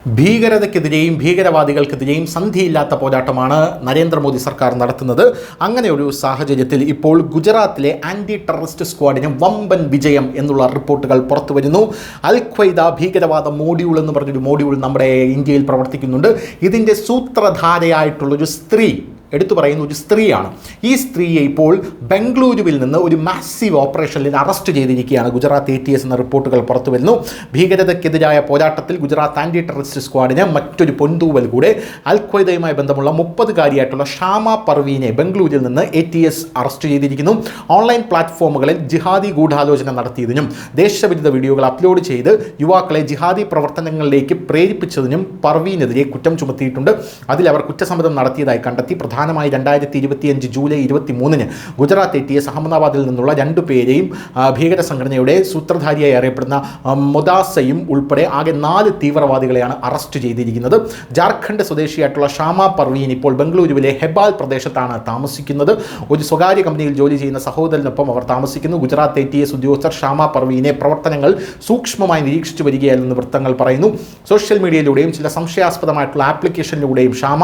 ഭീകരതയ്ക്കെതിരെയും ഭീകരവാദികൾക്കെതിരെയും സന്ധിയില്ലാത്ത പോരാട്ടമാണ് നരേന്ദ്രമോദി സർക്കാർ നടത്തുന്നത്. അങ്ങനെ ഒരു സാഹചര്യത്തിൽ ഇപ്പോൾ ഗുജറാത്തിലെ ആൻറ്റി ടെററിസ്റ്റ് സ്ക്വാഡിന് വമ്പൻ വിജയം എന്നുള്ള റിപ്പോർട്ടുകൾ പുറത്തു വരുന്നു. അൽ ഖ്വയ്ദ ഭീകരവാദ മോഡ്യൂൾ എന്ന് പറഞ്ഞൊരു മോഡ്യൂൾ നമ്മുടെ ഇന്ത്യയിൽ പ്രവർത്തിക്കുന്നുണ്ട്. ഇതിൻ്റെ സൂത്രധാരയായിട്ടുള്ളൊരു സ്ത്രീ, എടുത്തു പറയുന്ന ഒരു സ്ത്രീയാണ്. ഈ സ്ത്രീയെ ഇപ്പോൾ ബംഗളൂരുവിൽ നിന്ന് ഒരു മാസീവ് ഓപ്പറേഷനിൽ അറസ്റ്റ് ചെയ്തിരിക്കുകയാണ് ഗുജറാത്ത് ATS എന്ന റിപ്പോർട്ടുകൾ പുറത്തു വരുന്നു. ഭീകരതയ്ക്കെതിരായ പോരാട്ടത്തിൽ ഗുജറാത്ത് ആൻറ്റി ടെററിസ്റ്റ് സ്ക്വാഡിന് മറ്റൊരു പൊന്തൂവൽ കൂടെ. അൽ ഖ്വയ്ദയുമായി ബന്ധമുള്ള 30-കാരിയായിട്ടുള്ള ഷാമ പർവീനെ ബംഗളൂരിൽ നിന്ന് ATS അറസ്റ്റ് ചെയ്തിരിക്കുന്നു. ഓൺലൈൻ പ്ലാറ്റ്ഫോമുകളിൽ ജിഹാദി ഗൂഢാലോചന നടത്തിയതിനും ദേശവിരുദ്ധ വീഡിയോകൾ അപ്ലോഡ് ചെയ്ത് യുവാക്കളെ ജിഹാദി പ്രവർത്തനങ്ങളിലേക്ക് പ്രേരിപ്പിച്ചതിനും പർവീനെതിരെ കുറ്റം ചുമത്തിയിട്ടുണ്ട്. അതിൽ അവർ കുറ്റസമ്മതം നടത്തിയതായി കണ്ടെത്തി. പ്രധാനമായി 2025 ജൂലൈ 23-ന് ഗുജറാത്ത് ATS അഹമ്മദാബാദിൽ നിന്നുള്ള 2 പേരെയും ഭീകര സംഘടനയുടെ സൂത്രധാരിയായി അറിയപ്പെടുന്ന മൊദാസയും ഉൾപ്പെടെ ആകെ 4 തീവ്രവാദികളെയാണ് അറസ്റ്റ് ചെയ്തിരിക്കുന്നത്. ജാർഖണ്ഡ് സ്വദേശിയായിട്ടുള്ള ഷാമ പർവീൻ ഇപ്പോൾ ബംഗളൂരുവിലെ ഹെബാൽ പ്രദേശത്താണ് താമസിക്കുന്നത്. ഒരു സ്വകാര്യ കമ്പനിയിൽ ജോലി ചെയ്യുന്ന സഹോദരനൊപ്പം അവർ താമസിക്കുന്നു. ഗുജറാത്ത് ATS ഉദ്യോഗസ്ഥർ ഷാമ പർവീനെ പ്രവർത്തനങ്ങൾ സൂക്ഷ്മമായി നിരീക്ഷിച്ചു വരികയാണെന്ന് വൃത്തങ്ങൾ പറയുന്നു. സോഷ്യൽ മീഡിയയിലൂടെയും ചില സംശയാസ്പദമായിട്ടുള്ള ആപ്ലിക്കേഷനിലൂടെയും ഷാമ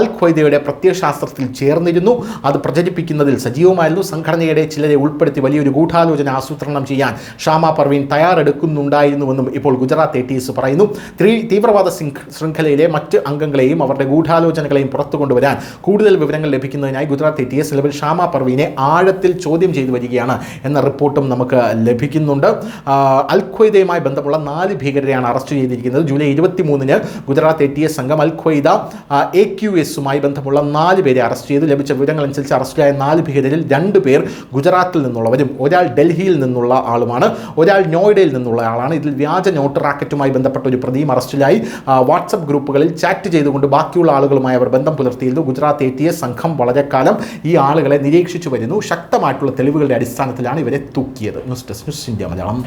അൽ ഖ്വയ്ദയുടെ ശാസ്ത്രത്തിൽ ചേർന്നിരുന്നു. അത് പ്രചരിപ്പിക്കുന്നതിൽ സജീവമായിരുന്നു. സംഘടനയുടെ ചിലരെ ഉൾപ്പെടുത്തി വലിയൊരു ഗൂഢാലോചന ആസൂത്രണം ചെയ്യാൻ ഷാമ പർവീൻ തയ്യാറെടുക്കുന്നുണ്ടായിരുന്നുവെന്നും ഇപ്പോൾ ഗുജറാത്ത് ATS പറയുന്നു. തീവ്രവാദ ശൃംഖലയിലെ മറ്റ് അംഗങ്ങളെയും അവരുടെ ഗൂഢാലോചനകളെയും പുറത്തു കൊണ്ടുവരാൻ കൂടുതൽ വിവരങ്ങൾ ലഭിക്കുന്നതിനായി ഗുജറാത്ത് ATS നിലവിൽ ഷാമ പർവീനെ ആഴത്തിൽ ചോദ്യം ചെയ്തു വരികയാണ് എന്ന റിപ്പോർട്ടും നമുക്ക് ലഭിക്കുന്നുണ്ട്. അൽ ഖ്വയ്ദയുമായി ബന്ധമുള്ള 4 ഭീകരരെയാണ് അറസ്റ്റ് ചെയ്തിരിക്കുന്നത്. ജൂലൈ 23-ന് ഗുജറാത്ത് ATS സംഘം അൽ ഖ്വയ്ദ AQSുമായി ബന്ധമുള്ള 4 പേരെ അറസ്റ്റ് ചെയ്തു. ലഭിച്ച വിവരങ്ങളനുസരിച്ച് അറസ്റ്റിലായ 4 ഭീകരരിൽ 2 പേർ ഗുജറാത്തിൽ നിന്നുള്ളവരും ഒരാൾ ഡൽഹിയിൽ നിന്നുള്ള ആളുമാണ്, ഒരാൾ നോയിഡയിൽ നിന്നുള്ള ആളാണ്. ഇതിൽ വ്യാജ നോട്ട് റാക്കറ്റുമായി ബന്ധപ്പെട്ട ഒരു പ്രതിയും അറസ്റ്റിലായി. വാട്സപ്പ് ഗ്രൂപ്പുകളിൽ ചാറ്റ് ചെയ്തുകൊണ്ട് ബാക്കിയുള്ള ആളുകളുമായി അവർ ബന്ധം പുലർത്തിയിരുന്നു. ഗുജറാത്ത് ATS സംഘം വളരെ കാലം ഈ ആളുകളെ നിരീക്ഷിച്ചു വരുന്നു. ശക്തമായിട്ടുള്ള തെളിവുകളുടെ അടിസ്ഥാനത്തിലാണ് ഇവരെ തൂക്കിയത്. News desk, news India Malayalam.